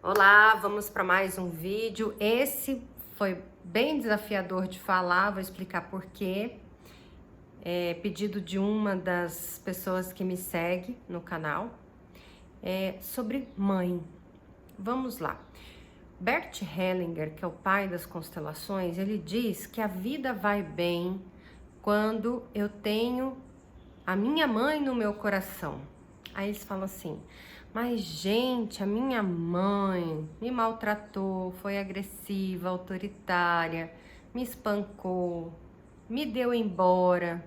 Olá, vamos para mais um vídeo. Esse foi bem desafiador de falar, vou explicar por quê. É pedido de uma das pessoas que me segue no canal, sobre mãe. Vamos lá. Bert Hellinger, que é o pai das constelações, ele diz que a vida vai bem quando eu tenho a minha mãe no meu coração. Aí eles falam assim: mas gente, a minha mãe me maltratou, foi agressiva, autoritária, me espancou, me deu embora.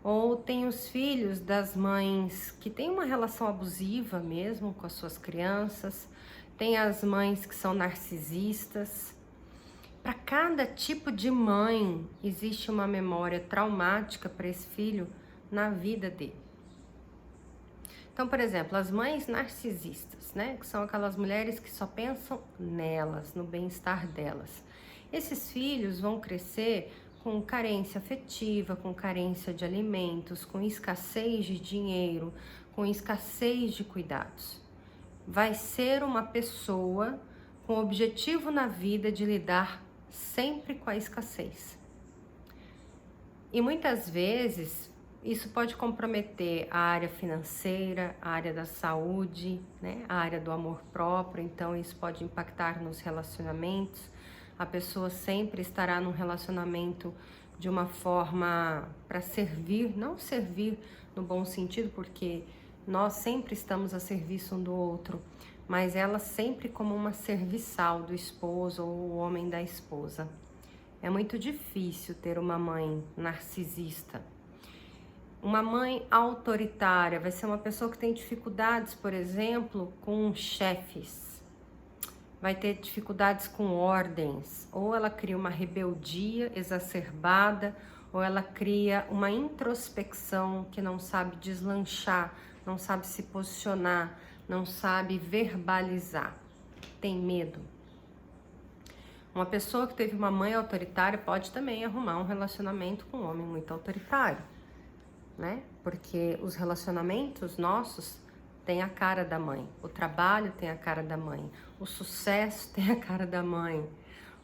Ou tem os filhos das mães que têm uma relação abusiva mesmo com as suas crianças, tem as mães que são narcisistas. Para cada tipo de mãe existe uma memória traumática para esse filho na vida dele. Então, por exemplo, as mães narcisistas, né? Que são aquelas mulheres que só pensam nelas, no bem-estar delas. Esses filhos vão crescer com carência afetiva, com carência de alimentos, com escassez de dinheiro, com escassez de cuidados. Vai ser uma pessoa com objetivo na vida de lidar sempre com a escassez. E muitas vezes isso pode comprometer a área financeira, a área da saúde, né? A área do amor próprio, então isso pode impactar nos relacionamentos. A pessoa sempre estará num relacionamento de uma forma para servir, não servir no bom sentido, porque nós sempre estamos a serviço um do outro, mas ela sempre como uma serviçal do esposo ou o homem da esposa. É muito difícil ter uma mãe narcisista. Uma mãe autoritária vai ser uma pessoa que tem dificuldades, por exemplo, com chefes. Vai ter dificuldades com ordens. Ou ela cria uma rebeldia exacerbada, ou ela cria uma introspecção que não sabe deslanchar, não sabe se posicionar, não sabe verbalizar. Tem medo. Uma pessoa que teve uma mãe autoritária pode também arrumar um relacionamento com um homem muito autoritário, né? Porque os relacionamentos nossos têm a cara da mãe, o trabalho tem a cara da mãe, o sucesso tem a cara da mãe,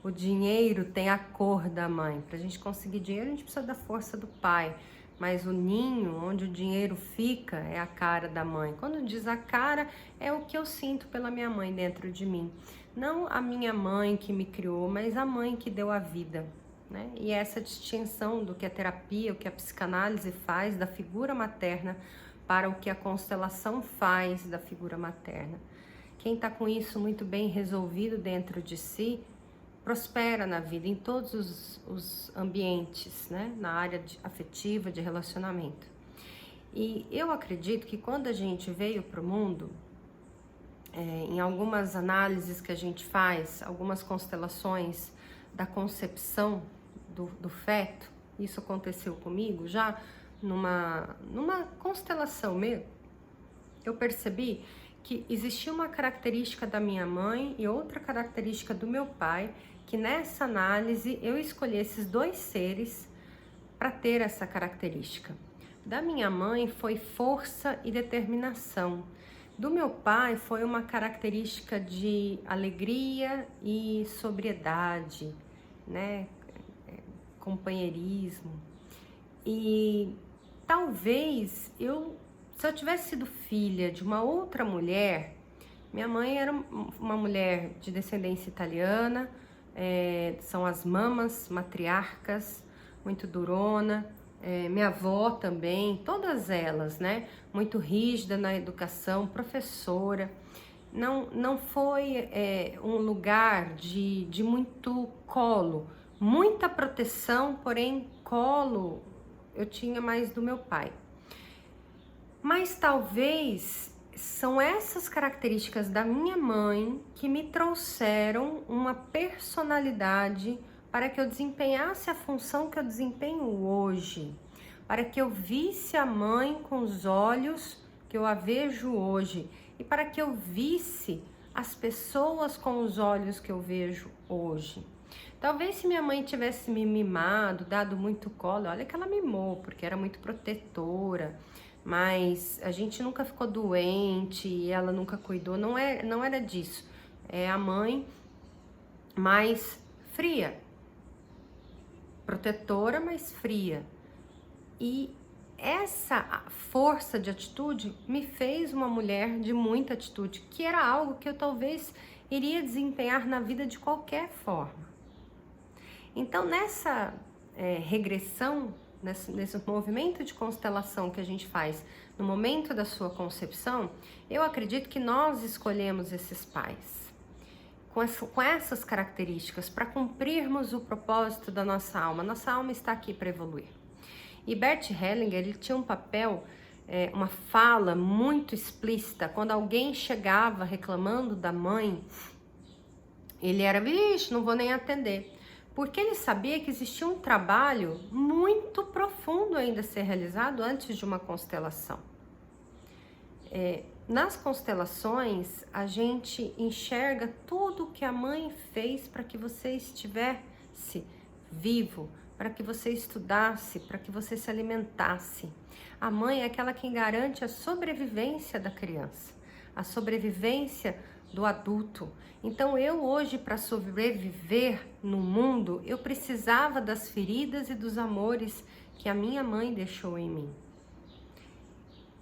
o dinheiro tem a cor da mãe. Para a gente conseguir dinheiro, a gente precisa da força do pai, mas o ninho onde o dinheiro fica é a cara da mãe. Quando diz a cara, é o que eu sinto pela minha mãe dentro de mim. Não a minha mãe que me criou, mas a mãe que deu a vida, né? E essa distinção do que a terapia, o que a psicanálise faz da figura materna para o que a constelação faz da figura materna. Quem está com isso muito bem resolvido dentro de si, prospera na vida, em todos os ambientes, né? Na área afetiva, de relacionamento. E eu acredito que quando a gente veio para o mundo, em algumas análises que a gente faz, algumas constelações da concepção do feto, isso aconteceu comigo já numa constelação mesmo. Eu percebi que existia uma característica da minha mãe e outra característica do meu pai, que nessa análise eu escolhi esses dois seres para ter essa característica. Da minha mãe foi força e determinação. Do meu pai foi uma característica de alegria e sobriedade, né? Companheirismo. E talvez se eu tivesse sido filha de uma outra mulher, minha mãe era uma mulher de descendência italiana, são as mamas matriarcas, muito durona, minha avó também, todas elas, né? Muito rígida na educação, professora. Não foi um lugar de muito colo, muita proteção, porém colo eu tinha mais do meu pai. Mas talvez são essas características da minha mãe que me trouxeram uma personalidade para que eu desempenhasse a função que eu desempenho hoje, para que eu visse a mãe com os olhos que eu a vejo hoje e para que eu visse as pessoas com os olhos que eu vejo hoje. Talvez se minha mãe tivesse me mimado, dado muito colo, olha que ela mimou, porque era muito protetora, mas a gente nunca ficou doente e ela nunca cuidou, não era disso. é a mãe mais fria, protetora, mas fria. E essa força de atitude me fez uma mulher de muita atitude, que era algo que eu talvez iria desempenhar na vida de qualquer forma. Então, nessa regressão, nesse movimento de constelação que a gente faz no momento da sua concepção, eu acredito que nós escolhemos esses pais com essas características para cumprirmos o propósito da nossa alma. Nossa alma está aqui para evoluir. E Bert Hellinger, ele tinha um papel, uma fala muito explícita. Quando alguém chegava reclamando da mãe, ele era, vixe, não vou nem atender. Porque ele sabia que existia um trabalho muito profundo ainda a ser realizado antes de uma constelação. Nas constelações, a gente enxerga tudo que a mãe fez para que você estivesse vivo, para que você estudasse, para que você se alimentasse. A mãe é aquela que garante a sobrevivência da criança, a sobrevivência do adulto. Então eu hoje, para sobreviver no mundo, eu precisava das feridas e dos amores que a minha mãe deixou em mim.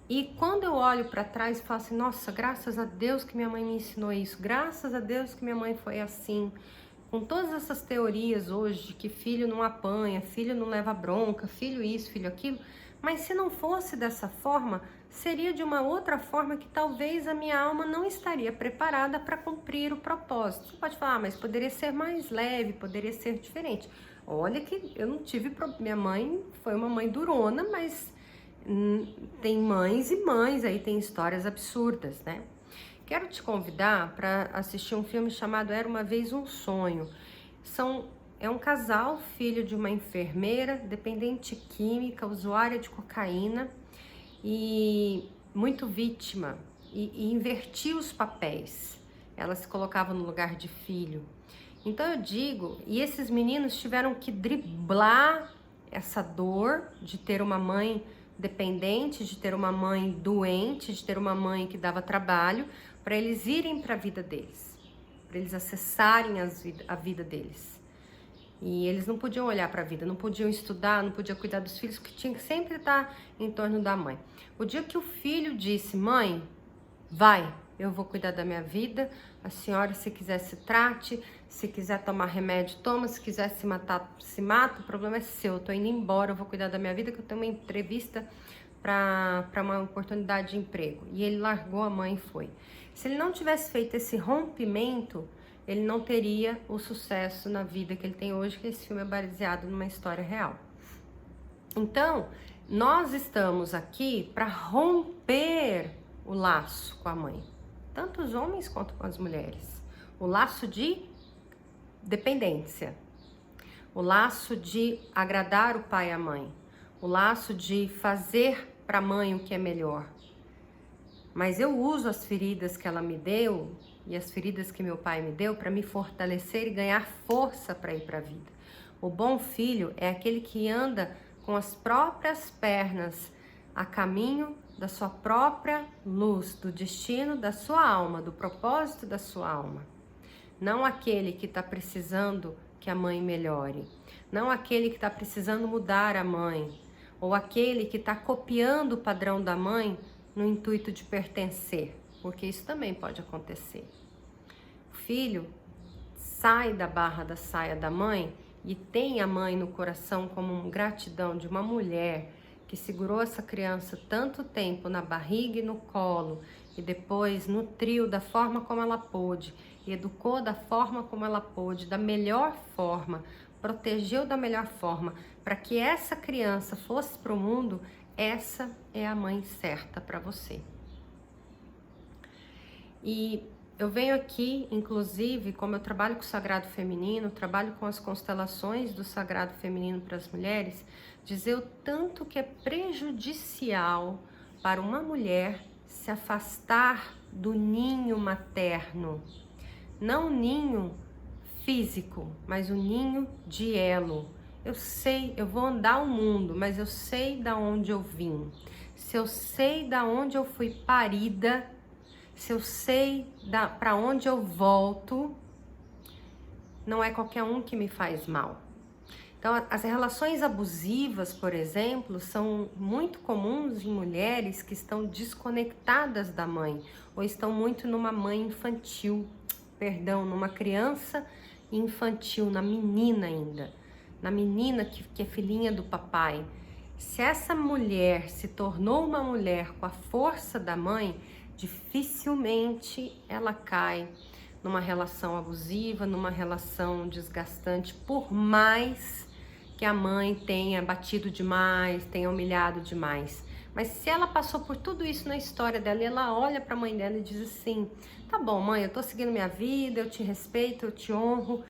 E quando eu olho para trás e falo assim, nossa, graças a Deus que minha mãe me ensinou isso, graças a Deus que minha mãe foi assim, com todas essas teorias hoje de que filho não apanha, filho não leva bronca, filho isso, filho aquilo, mas se não fosse dessa forma, seria de uma outra forma que talvez a minha alma não estaria preparada para cumprir o propósito. Você pode falar, mas poderia ser mais leve, poderia ser diferente. Olha que eu não tive, minha mãe foi uma mãe durona, mas tem mães e mães, aí tem histórias absurdas, né? Quero te convidar para assistir um filme chamado Era Uma Vez um Sonho. É um casal, filho de uma enfermeira, dependente química, usuária de cocaína e muito vítima. E invertia os papéis. Ela se colocava no lugar de filho. Então eu digo, e esses meninos tiveram que driblar essa dor de ter uma mãe dependente, de ter uma mãe doente, de ter uma mãe que dava trabalho, para eles irem para a vida deles, para eles acessarem a vida deles. E eles não podiam olhar para a vida, não podiam estudar, não podiam cuidar dos filhos, que tinha que sempre estar em torno da mãe. O dia que o filho disse, mãe, vai, eu vou cuidar da minha vida, a senhora se quiser se trate, se quiser tomar remédio, toma, se quiser se matar, se mata, o problema é seu, eu tô indo embora, eu vou cuidar da minha vida, que eu tenho uma entrevista para uma oportunidade de emprego. E ele largou a mãe e foi. Se ele não tivesse feito esse rompimento, ele não teria o sucesso na vida que ele tem hoje, que esse filme é baseado numa história real. Então, nós estamos aqui para romper o laço com a mãe, tanto os homens quanto com as mulheres. O laço de dependência, o laço de agradar o pai e a mãe, o laço de fazer para a mãe o que é melhor. Mas eu uso as feridas que ela me deu e as feridas que meu pai me deu para me fortalecer e ganhar força para ir para a vida. O bom filho é aquele que anda com as próprias pernas a caminho da sua própria luz, do destino da sua alma, do propósito da sua alma. Não aquele que está precisando que a mãe melhore, não aquele que está precisando mudar a mãe, ou aquele que está copiando o padrão da mãe no intuito de pertencer, porque isso também pode acontecer. O filho sai da barra da saia da mãe e tem a mãe no coração como uma gratidão de uma mulher que segurou essa criança tanto tempo na barriga e no colo e depois nutriu da forma como ela pôde, e educou da forma como ela pôde, da melhor forma, protegeu da melhor forma, para que essa criança fosse para o mundo. Essa é a mãe certa para você. E eu venho aqui, inclusive, como eu trabalho com o Sagrado Feminino, trabalho com as constelações do Sagrado Feminino para as mulheres, dizer o tanto que é prejudicial para uma mulher se afastar do ninho materno. Não o ninho físico, mas o ninho de elo. Eu sei, eu vou andar o mundo, mas eu sei da onde eu vim. Se eu sei da onde eu fui parida, se eu sei para onde eu volto, não é qualquer um que me faz mal. Então, as relações abusivas, por exemplo, são muito comuns em mulheres que estão desconectadas da mãe, ou estão muito numa mãe infantil, numa criança infantil, na menina ainda, na menina que é filhinha do papai. Se essa mulher se tornou uma mulher com a força da mãe, dificilmente ela cai numa relação abusiva, numa relação desgastante, por mais que a mãe tenha batido demais, tenha humilhado demais. Mas se ela passou por tudo isso na história dela, e ela olha para a mãe dela e diz assim: tá bom, mãe, eu tô seguindo minha vida, eu te respeito, eu te honro,